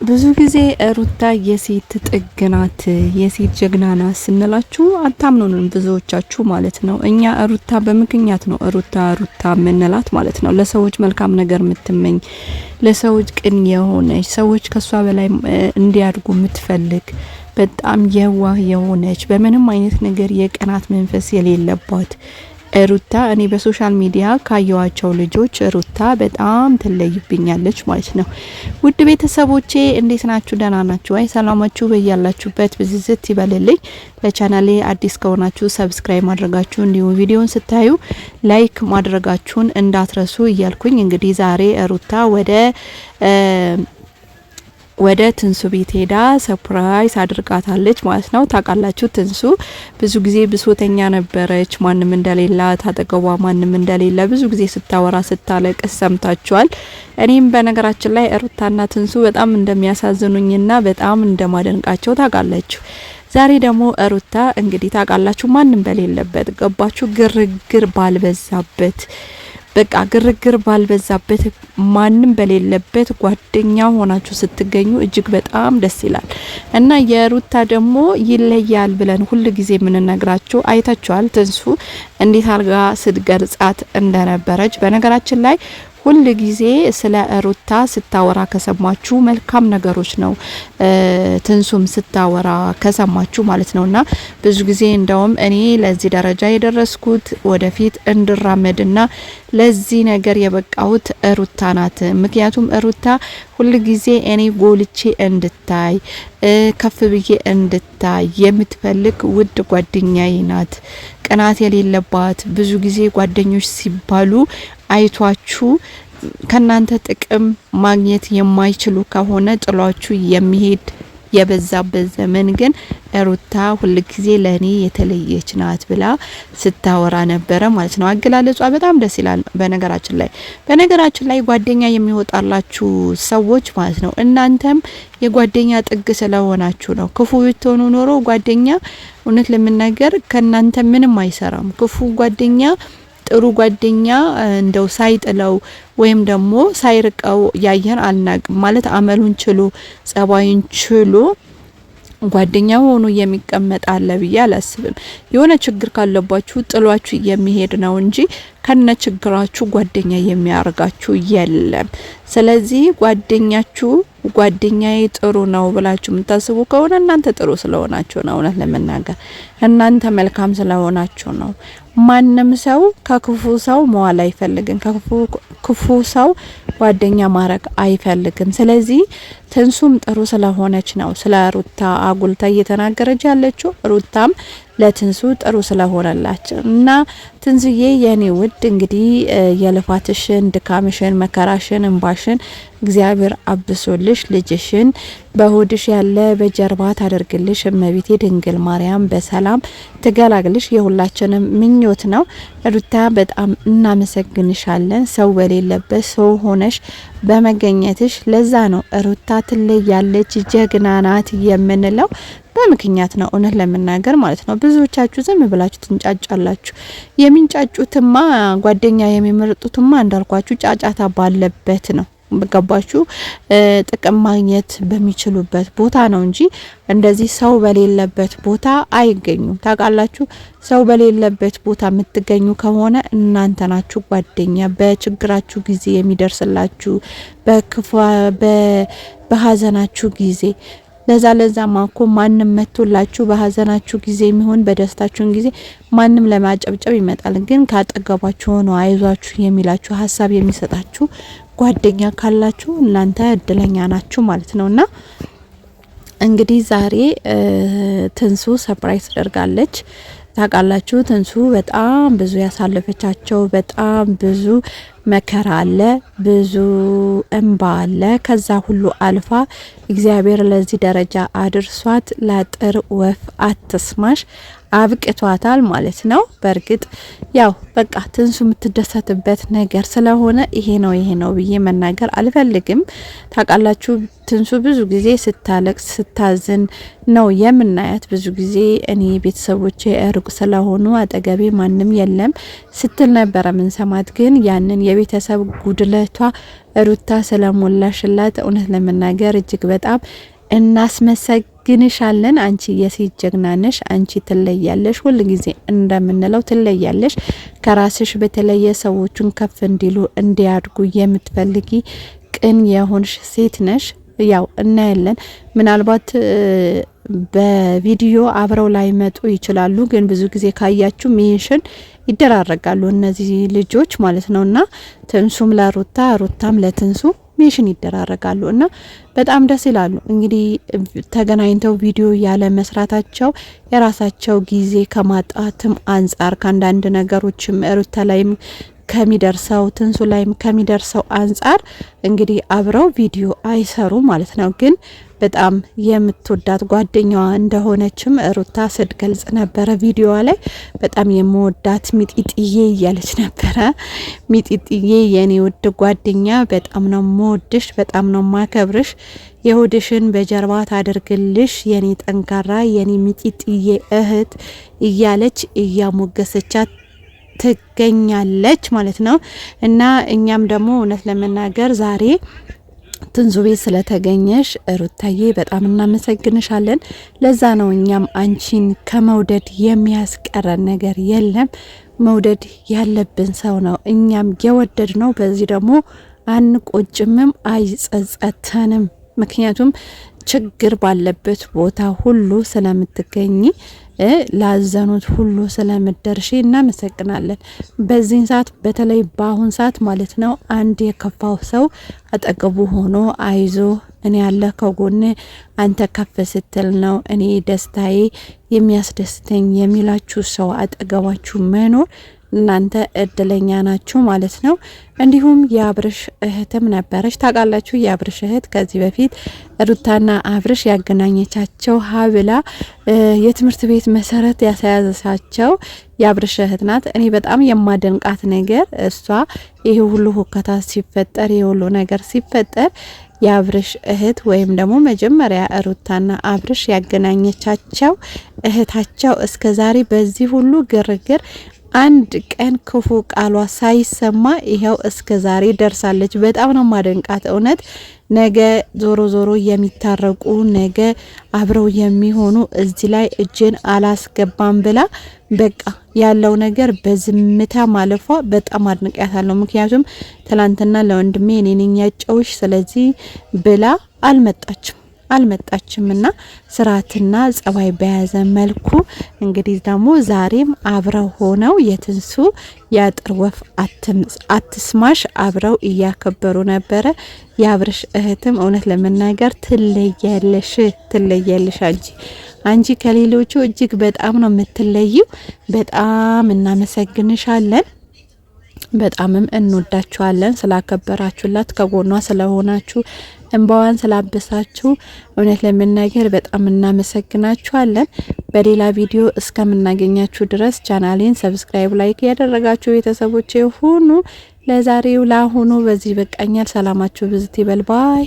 ብዙ ጊዜ ሩታ የሴት ጥግ ናት፣ የሴት ጀግና ናት ስንላችሁ አታምኑንም ብዙዎቻችሁ ማለት ነው። እኛ ሩታ በምክንያት ነው ሩታ ምንላት ማለት ነው። ለሰዎች መልካም ነገር የምትመኝ፣ ለሰዎች ቅን የሆነች፣ ሰዎች ከሷ በላይ እንዲያድጉ የምትፈልግ፣ በጣም የዋህ የሆነች፣ በምንም አይነት ነገር የቅናት መንፈስ የሌለባት ሩታ እኔ በሶሻል ሚዲያ ካየዋቸው ልጆች ሩታ በጣም ትለይብኛለች ማለት ነው። ውድ ቤተሰቦቼ እንዴት ናችሁ? ደህና ናችሁ? አይ ሰላማችሁ በያላችሁበት ብዝዝት ይበልልኝ። ለቻናሌ አዲስ ከሆናችሁ ሰብስክራይብ ማድረጋችሁ እንዲሁም ቪዲዮን ስታዩ ላይክ ማድረጋችሁን እንዳትረሱ እያልኩኝ እንግዲህ ዛሬ ሩታ ወደ ትንሱ ቤት ሄዳ ሰርፕራይዝ አድርጋታለች ማለት ነው። ታውቃላችሁ ትንሱ ብዙ ጊዜ ብሶተኛ ነበረች፣ ማንም እንደሌላት፣ አጠገቧ ማንም እንደሌለ ብዙ ጊዜ ስታወራ ስታለቅስ ሰምታችኋል። እኔም በነገራችን ላይ ሩታና ትንሱ በጣም እንደሚያሳዝኑኝና በጣም እንደማደንቃቸው ታውቃላችሁ። ዛሬ ደግሞ ሩታ እንግዲህ ታውቃላችሁ ማንም በሌለበት ገባችሁ፣ ግርግር ባልበዛበት በቃ ግርግር ባልበዛበት ማንም በሌለበት ጓደኛ ሆናችሁ ስትገኙ እጅግ በጣም ደስ ይላል። እና የሩታ ደግሞ ይለያል ብለን ሁሉ ጊዜ የምንነግራችሁ አይታችኋል። ትንሱ እንዴት አልጋ ስትገርጻት እንደነበረች በነገራችን ላይ ሁሉ ጊዜ ስለ ሩታ ስታወራ ከሰማችሁ መልካም ነገሮች ነው ትንሱም ስታወራ ከሰማችሁ ማለት ነውና ብዙ ጊዜ እንደውም እኔ ለዚህ ደረጃ የደረስኩት ወደፊት እንድራመድና ለዚህ ነገር የበቃሁት ሩታ ናት። ምክንያቱም ሩታ ሁሉ ጊዜ እኔ ጎልቼ እንድታይ ከፍ ብዬ እንድታይ የምትፈልግ ውድ ጓደኛዬ ናት። ቅናት የሌለባት ብዙ ጊዜ ጓደኞች ሲባሉ አይቷችሁ ከናንተ ጥቅም ማግኘት የማይችሉ ከሆነ ጥሏችሁ የሚሄድ የበዛበት ዘመን ግን ሩታ ሁሉ ጊዜ ለኔ የተለየች ናት ብላ ስታወራ ነበረ ማለት ነው። አገላለጿ በጣም ደስ ይላል። በነገራችን ላይ ጓደኛ የሚወጣላችሁ ሰዎች ማለት ነው እናንተም የጓደኛ ጥግ ስለሆናችሁ ነው። ክፉ ብትሆኑ ኖሮ ጓደኛ እውነት ለምንነገር ከናንተ ምንም አይሰራም። ክፉ ጓደኛ ጥሩ ጓደኛ እንደው ሳይጥለው ወይም ደግሞ ሳይርቀው ያየን አልናቅም ማለት አመሉን ችሎ ጸባዩን ችሎ ጓደኛ ሆኖ የሚቀመጥ አለ ብዬ አላስብም። የሆነ ችግር ካለባችሁ ጥሏችሁ የሚሄድ ነው እንጂ ከነ ችግራችሁ ጓደኛ የሚያርጋችሁ የለም። ስለዚህ ጓደኛዬ ጥሩ ነው ብላችሁ የምታስቡ ከሆነ እናንተ ጥሩ ስለሆናችሁ ነው። እውነት ለመናገር እናንተ መልካም ስለሆናችሁ ነው። ማንም ሰው ከክፉ ሰው መዋል አይፈልግም። ክፉ ሰው ጓደኛ ማረግ አይፈልግም። ስለዚህ ትንሱም ጥሩ ስለሆነች ነው ስለ ሩታ አጉልታ እየተናገረች ያለችው። ሩታም ለትንሱ ጥሩ ስለሆነላችሁ እና ትንሱዬ የኔ ውድ እንግዲህ የልፋትሽን ድካምሽን መከራሽን እንባሽን እግዚአብሔር አብሶልሽ ልጅሽን በሆድሽ ያለ በጀርባ ታደርግልሽ እመቤቴ ድንግል ማርያም በሰላም ትገላግልሽ የሁላችንም ምኞት ነው። ሩታ በጣም እናመሰግንሻለን። ሰው በሌለበት ሰው ሆነሽ በመገኘትሽ ለዛ ነው ሩታ ትለያለች ጀግና ናት የምንለው በምክንያት ነው። እውነት ለምናገር ማለት ነው ብዙዎቻችሁ ዝም ብላችሁ ትንጫጫላችሁ። የሚንጫጩትማ ጓደኛ የሚመርጡትማ እንዳልኳችሁ ጫጫታ ባለበት ነው። ገባችሁ? ጥቅም ማግኘት በሚችሉበት ቦታ ነው እንጂ እንደዚህ ሰው በሌለበት ቦታ አይገኙም። ታውቃላችሁ? ሰው በሌለበት ቦታ የምትገኙ ከሆነ እናንተ ናችሁ ጓደኛ በችግራችሁ ጊዜ የሚደርስላችሁ በሀዘናችሁ ጊዜ ለዛ ማኮ ማንም መጥቶላችሁ በሀዘናችሁ ጊዜ የሚሆን በደስታችሁ ጊዜ ማንም ለማጨብጨብ ይመጣል። ግን ካጠገባችሁ ሆኖ አይዟችሁ የሚላችሁ ሀሳብ የሚሰጣችሁ ጓደኛ ካላችሁ እናንተ እድለኛ ናችሁ ማለት ነውና እንግዲህ ዛሬ ትንሱ ሰርፕራይዝ ተደርጋለች። ታውቃላችሁ ትንሱ በጣም ብዙ ያሳለፈቻቸው በጣም ብዙ መከራ አለ፣ ብዙ እንባ አለ። ከዛ ሁሉ አልፋ እግዚአብሔር ለዚህ ደረጃ አድርሷት ለጥር ወፍ አትስማሽ አብቅቷታል ማለት ነው። በእርግጥ ያው በቃ ትንሱ የምትደሰትበት ነገር ስለሆነ ይሄ ነው ብዬ መናገር አልፈልግም። ታውቃላችሁ ትንሱ ብዙ ጊዜ ስታለቅስ ስታዝን ነው የምናያት። ብዙ ጊዜ እኔ ቤተሰቦቼ ሩቅ ስለሆኑ አጠገቤ ማንም የለም ስትል ነበረ ምን ሰማት። ግን ያንን የቤተሰብ ጉድለቷ ሩታ ስለሞላሽላት እውነት ለመናገር እጅግ በጣም እናስመሰግንሻለን። አንቺ የሴት ጀግና ነሽ። አንቺ ትለያለሽ። ሁሉ ጊዜ እንደምንለው ትለያለሽ። ከራስሽ በተለየ ሰዎችን ከፍ እንዲሉ እንዲያድጉ የምትፈልጊ ቅን የሆንሽ ሴት ነሽ። ያው እናያለን ምናልባት በቪዲዮ አብረው ላይ መጡ ይችላሉ፣ ግን ብዙ ጊዜ ካያችሁ ሜንሽን ይደራረጋሉ እነዚህ ልጆች ማለት ነውና ትንሱም ለሩታ ሩታም ለትንሱ ሜንሽን ይደራረጋሉ እና በጣም ደስ ይላሉ። እንግዲህ ተገናኝተው ቪዲዮ ያለ መስራታቸው የራሳቸው ጊዜ ከማጣትም አንጻር ከአንዳንድ ነገሮችም ሩታ ላይም ከሚደርሰው ትንሱ ላይም ከሚደርሰው አንጻር እንግዲህ አብረው ቪዲዮ አይሰሩ ማለት ነው። ግን በጣም የምትወዳት ጓደኛዋ እንደሆነችም ሩታ ስትገልጽ ነበረ ቪዲዮዋ ላይ። በጣም የምወዳት ሚጢጥዬ እያለች ነበረ። ሚጢጥዬ የኔ ውድ ጓደኛ በጣም ነው የምወድሽ፣ በጣም ነው ማከብርሽ፣ የሆድሽን በጀርባ ታደርግልሽ የኔ ጠንካራ የኔ ሚጢጥዬ እህት እያለች እያሞገሰቻት ትገኛለች ማለት ነው። እና እኛም ደግሞ እውነት ለመናገር ዛሬ ትንሱ ቤት ስለተገኘሽ ሩታዬ በጣም እናመሰግንሻለን። ለዛ ነው እኛም አንቺን ከመውደድ የሚያስቀረን ነገር የለም። መውደድ ያለብን ሰው ነው እኛም የወደድ ነው። በዚህ ደግሞ አንቆጭምም፣ አይጸጸተንም። ምክንያቱም ችግር ባለበት ቦታ ሁሉ ስለምትገኝ ላዘኑት ሁሉ ስለምደርሺ እናመሰግናለን። በዚህን ሰዓት በተለይ በአሁን ሰዓት ማለት ነው አንድ የከፋው ሰው አጠገቡ ሆኖ አይዞ እኔ ያለ ከጎን አንተ ከፍ ስትል ነው እኔ ደስታዬ የሚያስደስተኝ የሚላችሁ ሰው አጠገባችሁ መኖር እናንተ እድለኛ ናችሁ ማለት ነው። እንዲሁም የአብርሽ እህትም ነበረች። ታውቃላችሁ የአብርሽ እህት ከዚህ በፊት ሩታና አብርሽ ያገናኘቻቸው ሀብላ የትምህርት ቤት መሰረት ያሳያዛቸው የአብርሽ እህት ናት። እኔ በጣም የማደንቃት ነገር እሷ ይሄ ሁሉ ሁከታ ሲፈጠር ይሄ ሁሉ ነገር ሲፈጠር የአብርሽ እህት ወይም ደግሞ መጀመሪያ ሩታና አብርሽ ያገናኘቻቸው እህታቸው እስከዛሬ በዚህ ሁሉ ግርግር አንድ ቀን ክፉ ቃሏ ሳይሰማ ይሄው እስከ ዛሬ ደርሳለች። በጣም ነው ማደንቃት እውነት። ነገ ዞሮ ዞሮ የሚታረቁ ነገ አብረው የሚሆኑ እዚህ ላይ እጅን አላስገባም ብላ በቃ ያለው ነገር በዝምታ ማለፏ በጣም አድንቃታለሁ። ምክንያቱም ትላንትና ለወንድሜ እኔ ነኝ ያጨውሽ ስለዚህ ብላ አልመጣችምና ስርዓትና ጸባይ በያዘ መልኩ እንግዲህ ደግሞ ዛሬም አብረው ሆነው የትንሱ ያጥር ወፍ አትስማሽ አብረው እያከበሩ ነበረ። የአብርሽ እህትም እውነት ለመናገር ትለያለሽ አንቺ ከሌሎቹ እጅግ በጣም ነው የምትለይው። በጣም እናመሰግንሻለን። በጣምም እንወዳችኋለን። ስላከበራችሁላት ከጎኗ ስለሆናችሁ እንባዋን ስላበሳችሁ እውነት ለመናገር በጣም እናመሰግናችኋለን። በሌላ ቪዲዮ እስከምናገኛችሁ ድረስ ቻናሌን ሰብስክራይብ፣ ላይክ ያደረጋችሁ ቤተሰቦቼ ሁኑ። ለዛሬው ላሁኑ በዚህ በቃኛል። ሰላማችሁ ብዝት ይበል ባይ